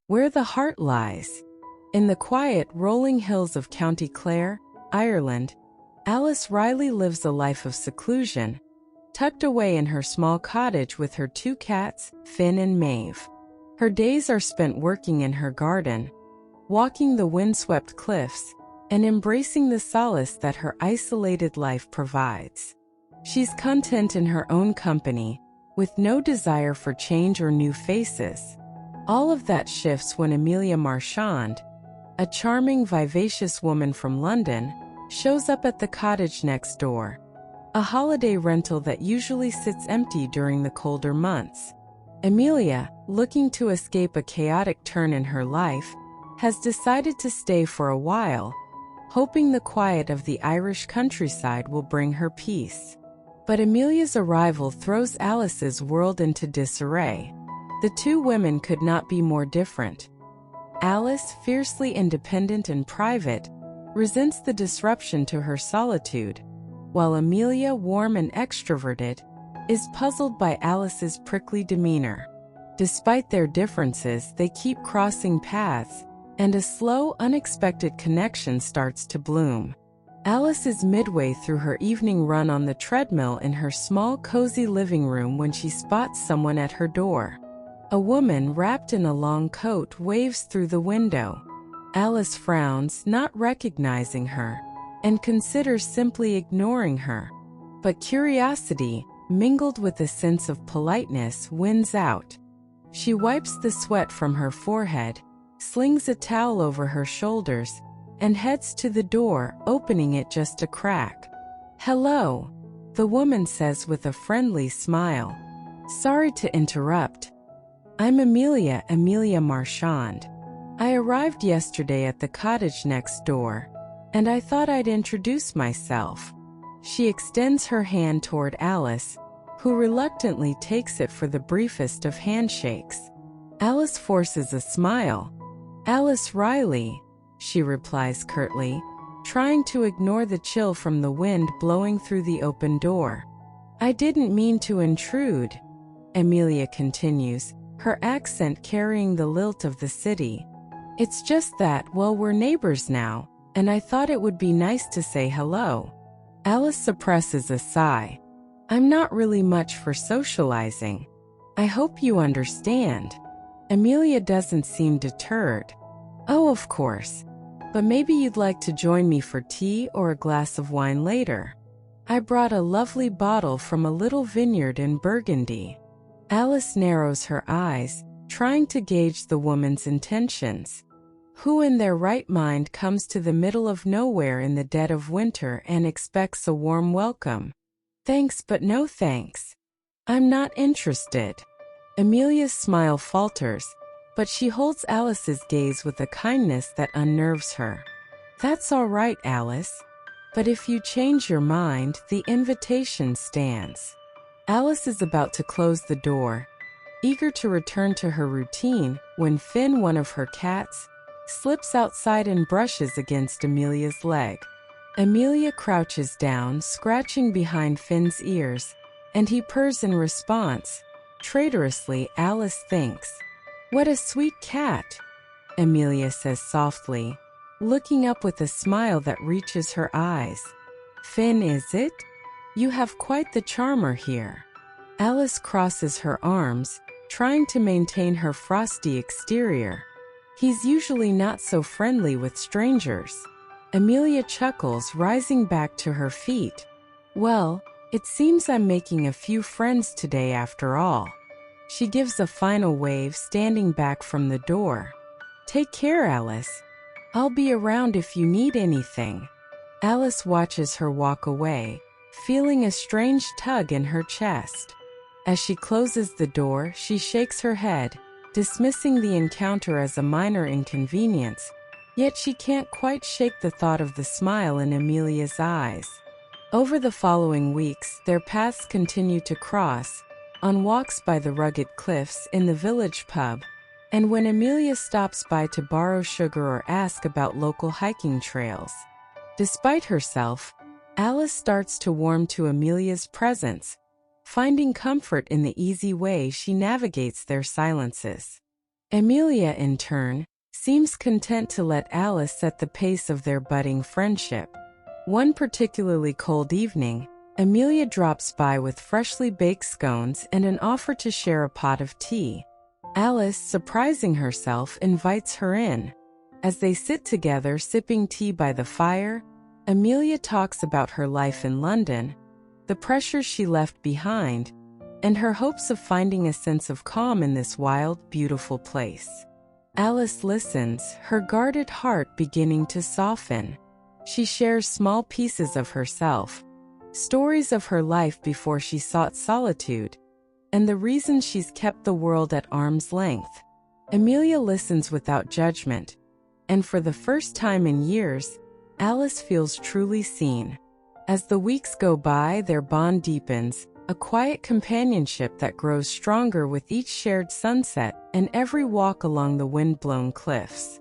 Where the Heart Lies. In the quiet, rolling hills of County Clare, Ireland, Alice Riley lives a life of seclusion, tucked away in her small cottage with her two cats, Finn and Maeve. Her days are spent working in her garden, walking the windswept cliffs, and embracing the solace that her isolated life provides. She's content in her own company, with no desire for change or new faces. All of that shifts when Amelia Marchand, a charming, vivacious woman from London, shows up at the cottage next door, a holiday rental that usually sits empty during the colder months. Amelia, looking to escape a chaotic turn in her life, has decided to stay for a while, hoping the quiet of the Irish countryside will bring her peace. But Amelia's arrival throws Alice's world into disarray. The two women could not be more different. Alice, fiercely independent and private, resents the disruption to her solitude, while Amelia, warm and extroverted, is puzzled by Alice's prickly demeanor. Despite their differences, they keep crossing paths, and a slow, unexpected connection starts to bloom. Alice is midway through her evening run on the treadmill in her small, cozy living room when she spots someone at her door. A woman wrapped in a long coat waves through the window. Alice frowns, not recognizing her, and considers simply ignoring her. But curiosity, mingled with a sense of politeness, wins out. She wipes the sweat from her forehead, slings a towel over her shoulders, and heads to the door, opening it just a crack. "Hello," the woman says with a friendly smile. "Sorry to interrupt. I'm Amelia Marchand. I arrived yesterday at the cottage next door, and I thought I'd introduce myself." She extends her hand toward Alice, who reluctantly takes it for the briefest of handshakes. Alice forces a smile. "Alice Riley," she replies curtly, trying to ignore the chill from the wind blowing through the open door. "I didn't mean to intrude," Amelia continues, her accent carrying the lilt of the city. "It's just that, well, we're neighbors now, and I thought it would be nice to say hello." Alice suppresses a sigh. "I'm not really much for socializing. I hope you understand." Amelia doesn't seem deterred. "Oh, of course. But maybe you'd like to join me for tea or a glass of wine later. I brought a lovely bottle from a little vineyard in Burgundy." Alice narrows her eyes, trying to gauge the woman's intentions. Who in their right mind comes to the middle of nowhere in the dead of winter and expects a warm welcome? "Thanks, but no thanks. I'm not interested." Amelia's smile falters, but she holds Alice's gaze with a kindness that unnerves her. "That's all right, Alice. But if you change your mind, the invitation stands." Alice is about to close the door, eager to return to her routine, when Finn, one of her cats, slips outside and brushes against Amelia's leg. Amelia crouches down, scratching behind Finn's ears, and he purrs in response. Traitorously, Alice thinks. "What a sweet cat," Amelia says softly, looking up with a smile that reaches her eyes. "Finn, is it? You have quite the charmer here." Alice crosses her arms, trying to maintain her frosty exterior. "He's usually not so friendly with strangers." Amelia chuckles, rising back to her feet. "Well, it seems I'm making a few friends today after all." She gives a final wave, standing back from the door. "Take care, Alice. I'll be around if you need anything." Alice watches her walk away, feeling a strange tug in her chest. As she closes the door, she shakes her head, dismissing the encounter as a minor inconvenience, yet she can't quite shake the thought of the smile in Amelia's eyes. Over the following weeks, their paths continue to cross, on walks by the rugged cliffs, in the village pub, and when Amelia stops by to borrow sugar or ask about local hiking trails. Despite herself, Alice starts to warm to Amelia's presence, finding comfort in the easy way she navigates their silences. Amelia, in turn, seems content to let Alice set the pace of their budding friendship. One particularly cold evening, Amelia drops by with freshly baked scones and an offer to share a pot of tea. Alice, surprising herself, invites her in. As they sit together sipping tea by the fire, Amelia talks about her life in London, the pressures she left behind, and her hopes of finding a sense of calm in this wild, beautiful place. Alice listens, her guarded heart beginning to soften. She shares small pieces of herself, stories of her life before she sought solitude, and the reasons she's kept the world at arm's length. Amelia listens without judgment, and for the first time in years, Alice feels truly seen. As the weeks go by, their bond deepens, a quiet companionship that grows stronger with each shared sunset and every walk along the wind-blown cliffs.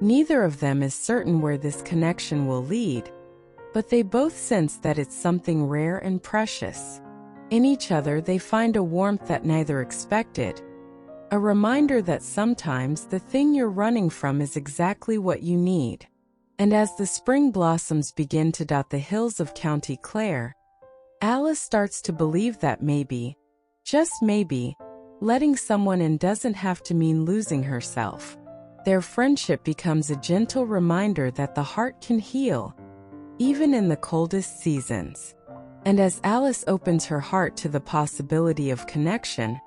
Neither of them is certain where this connection will lead, but they both sense that it's something rare and precious. In each other they find a warmth that neither expected, a reminder that sometimes the thing you're running from is exactly what you need. And as the spring blossoms begin to dot the hills of County Clare, Alice starts to believe that maybe, just maybe, letting someone in doesn't have to mean losing herself. Their friendship becomes a gentle reminder that the heart can heal, even in the coldest seasons. And as Alice opens her heart to the possibility of connection,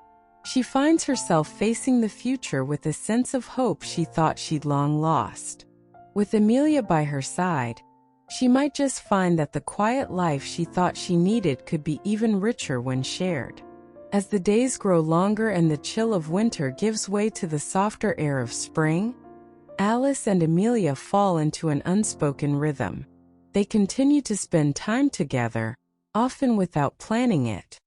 she finds herself facing the future with a sense of hope she thought she'd long lost. With Amelia by her side, she might just find that the quiet life she thought she needed could be even richer when shared. As the days grow longer and the chill of winter gives way to the softer air of spring, Alice and Amelia fall into an unspoken rhythm. They continue to spend time together, often without planning it.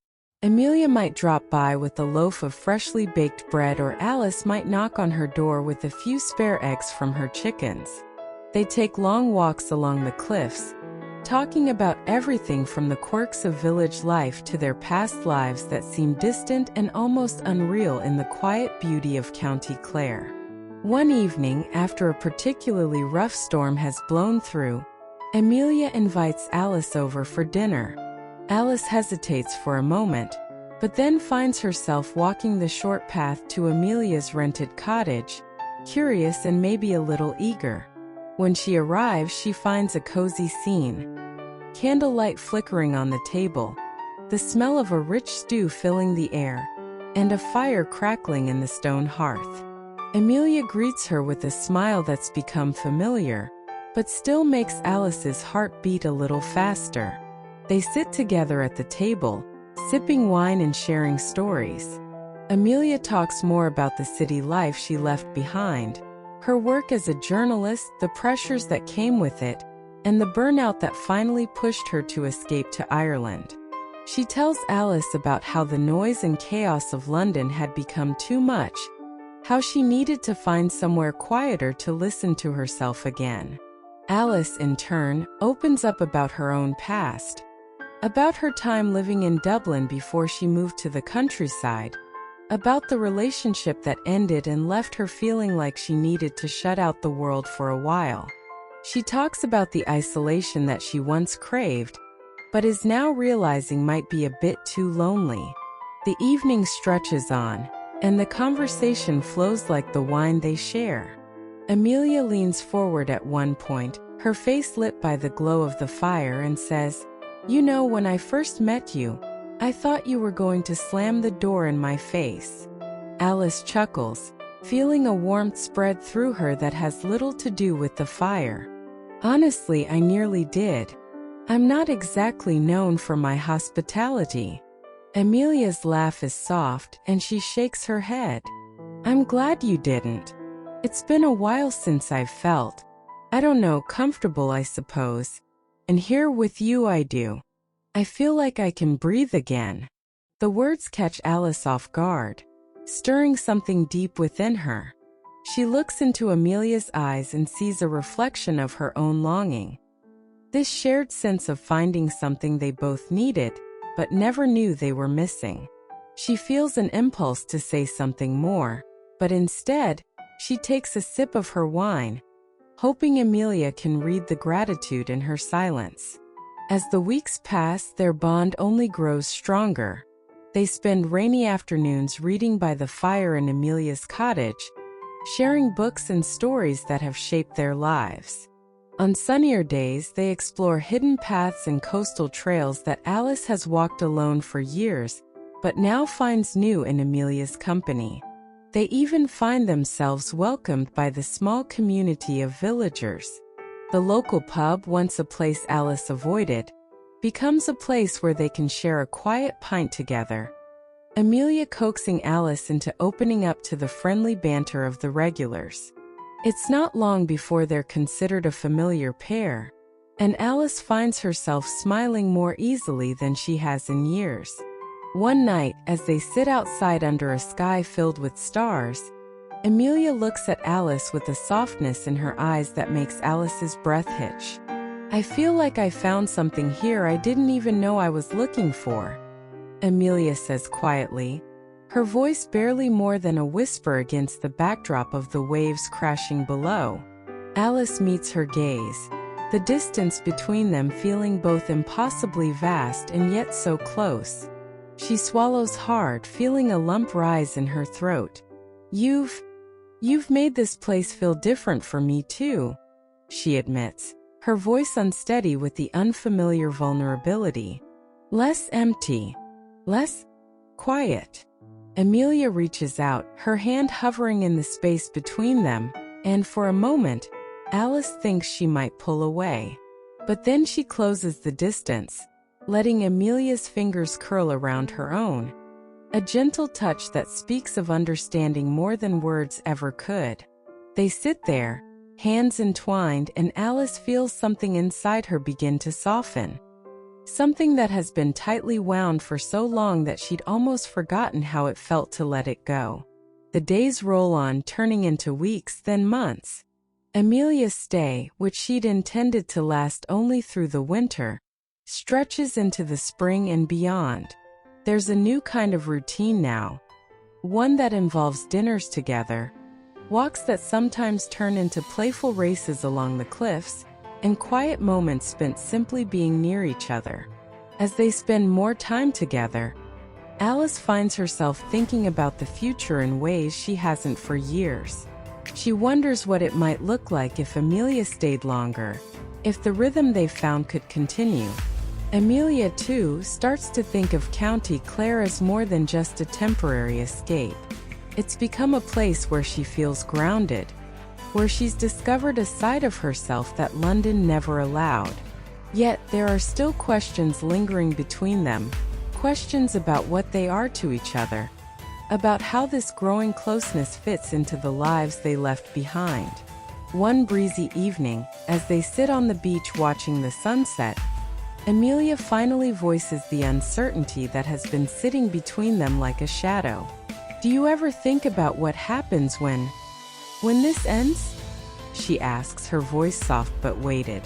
Amelia might drop by with a loaf of freshly baked bread, or Alice might knock on her door with a few spare eggs from her chickens. They take long walks along the cliffs, talking about everything from the quirks of village life to their past lives that seem distant and almost unreal in the quiet beauty of County Clare. One evening, after a particularly rough storm has blown through, Amelia invites Alice over for dinner. Alice hesitates for a moment, but then finds herself walking the short path to Amelia's rented cottage, curious and maybe a little eager. When she arrives, she finds a cozy scene. Candlelight flickering on the table, the smell of a rich stew filling the air, and a fire crackling in the stone hearth. Amelia greets her with a smile that's become familiar, but still makes Alice's heart beat a little faster. They sit together at the table, sipping wine and sharing stories. Amelia talks more about the city life she left behind, her work as a journalist, the pressures that came with it, and the burnout that finally pushed her to escape to Ireland. She tells Alice about how the noise and chaos of London had become too much, how she needed to find somewhere quieter to listen to herself again. Alice, in turn, opens up about her own past, about her time living in Dublin before she moved to the countryside, about the relationship that ended and left her feeling like she needed to shut out the world for a while. She talks about the isolation that she once craved, but is now realizing might be a bit too lonely. The evening stretches on, and the conversation flows like the wine they share. Amelia leans forward at one point, her face lit by the glow of the fire, and says, "You know, when I first met you, I thought you were going to slam the door in my face." Alice chuckles, feeling a warmth spread through her that has little to do with the fire. "Honestly, I nearly did. I'm not exactly known for my hospitality." Amelia's laugh is soft, and she shakes her head. "I'm glad you didn't. It's been a while since I've felt, I don't know, comfortable, I suppose. And here with you I do. I feel like I can breathe again." The words catch Alice off guard, stirring something deep within her. She looks into Amelia's eyes and sees a reflection of her own longing. This shared sense of finding something they both needed, but never knew they were missing. She feels an impulse to say something more, but instead, she takes a sip of her wine, hoping Amelia can read the gratitude in her silence. As the weeks pass, their bond only grows stronger. They spend rainy afternoons reading by the fire in Amelia's cottage, sharing books and stories that have shaped their lives. On sunnier days, they explore hidden paths and coastal trails that Alice has walked alone for years, but now finds new in Amelia's company. They even find themselves welcomed by the small community of villagers. The local pub, once a place Alice avoided, becomes a place where they can share a quiet pint together, Amelia coaxing Alice into opening up to the friendly banter of the regulars. It's not long before they're considered a familiar pair, and Alice finds herself smiling more easily than she has in years. One night, as they sit outside under a sky filled with stars, Amelia looks at Alice with a softness in her eyes that makes Alice's breath hitch. "I feel like I found something here I didn't even know I was looking for," Amelia says quietly, her voice barely more than a whisper against the backdrop of the waves crashing below. Alice meets her gaze, the distance between them feeling both impossibly vast and yet so close. She swallows hard, feeling a lump rise in her throat. You've made this place feel different for me too," she admits, her voice unsteady with the unfamiliar vulnerability. "Less empty. Less quiet." Amelia reaches out, her hand hovering in the space between them, and for a moment, Alice thinks she might pull away. But then she closes the distance, letting Amelia's fingers curl around her own. A gentle touch that speaks of understanding more than words ever could. They sit there, hands entwined, and Alice feels something inside her begin to soften. Something that has been tightly wound for so long that she'd almost forgotten how it felt to let it go. The days roll on, turning into weeks, then months. Amelia's stay, which she'd intended to last only through the winter, stretches into the spring and beyond. There's a new kind of routine now, one that involves dinners together, walks that sometimes turn into playful races along the cliffs, and quiet moments spent simply being near each other. As they spend more time together, Alice finds herself thinking about the future in ways she hasn't for years. She wonders what it might look like if Amelia stayed longer, if the rhythm they found could continue. Amelia, too, starts to think of County Clare as more than just a temporary escape. It's become a place where she feels grounded, where she's discovered a side of herself that London never allowed. Yet, there are still questions lingering between them, questions about what they are to each other, about how this growing closeness fits into the lives they left behind. One breezy evening, as they sit on the beach watching the sunset, Amelia finally voices the uncertainty that has been sitting between them like a shadow. "Do you ever think about what happens when this ends?" she asks, her voice soft but weighted.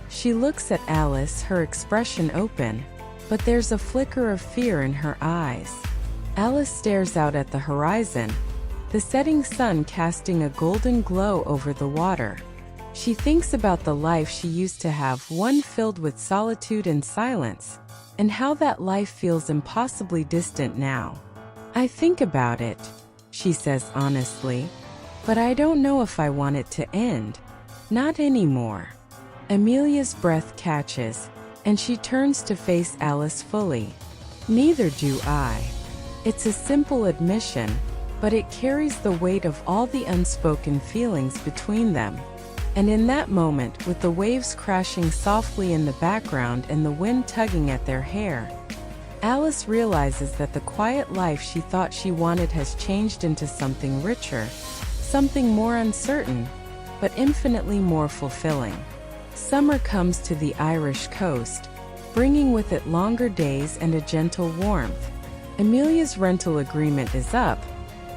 She looks at Alice, her expression open, but there's a flicker of fear in her eyes. Alice stares out at the horizon, the setting sun casting a golden glow over the water. She thinks about the life she used to have, one filled with solitude and silence, and how that life feels impossibly distant now. "I think about it," she says honestly, "but I don't know if I want it to end. Not anymore." Amelia's breath catches, and she turns to face Alice fully. "Neither do I." It's a simple admission, but it carries the weight of all the unspoken feelings between them. And in that moment, with the waves crashing softly in the background and the wind tugging at their hair, Alice realizes that the quiet life she thought she wanted has changed into something richer, something more uncertain, but infinitely more fulfilling. Summer comes to the Irish coast, bringing with it longer days and a gentle warmth. Amelia's rental agreement is up,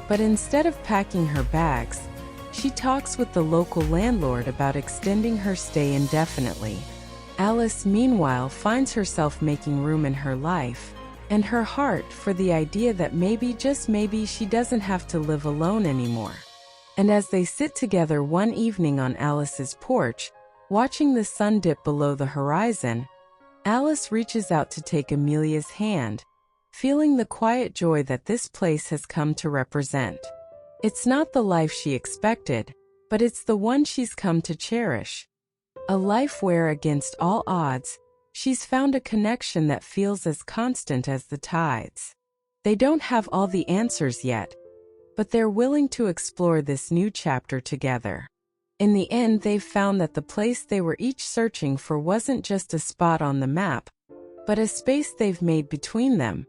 but instead of packing her bags, she talks with the local landlord about extending her stay indefinitely. Alice, meanwhile, finds herself making room in her life, and her heart for the idea that maybe, just maybe, she doesn't have to live alone anymore. And as they sit together one evening on Alice's porch, watching the sun dip below the horizon, Alice reaches out to take Amelia's hand, feeling the quiet joy that this place has come to represent. It's not the life she expected, but it's the one she's come to cherish. A life where, against all odds, she's found a connection that feels as constant as the tides. They don't have all the answers yet, but they're willing to explore this new chapter together. In the end, they've found that the place they were each searching for wasn't just a spot on the map, but a space they've made between them.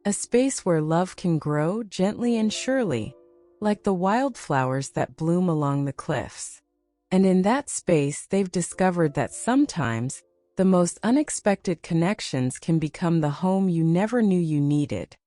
A space where love can grow gently and surely, like the wildflowers that bloom along the cliffs. And in that space, they've discovered that sometimes, the most unexpected connections can become the home you never knew you needed.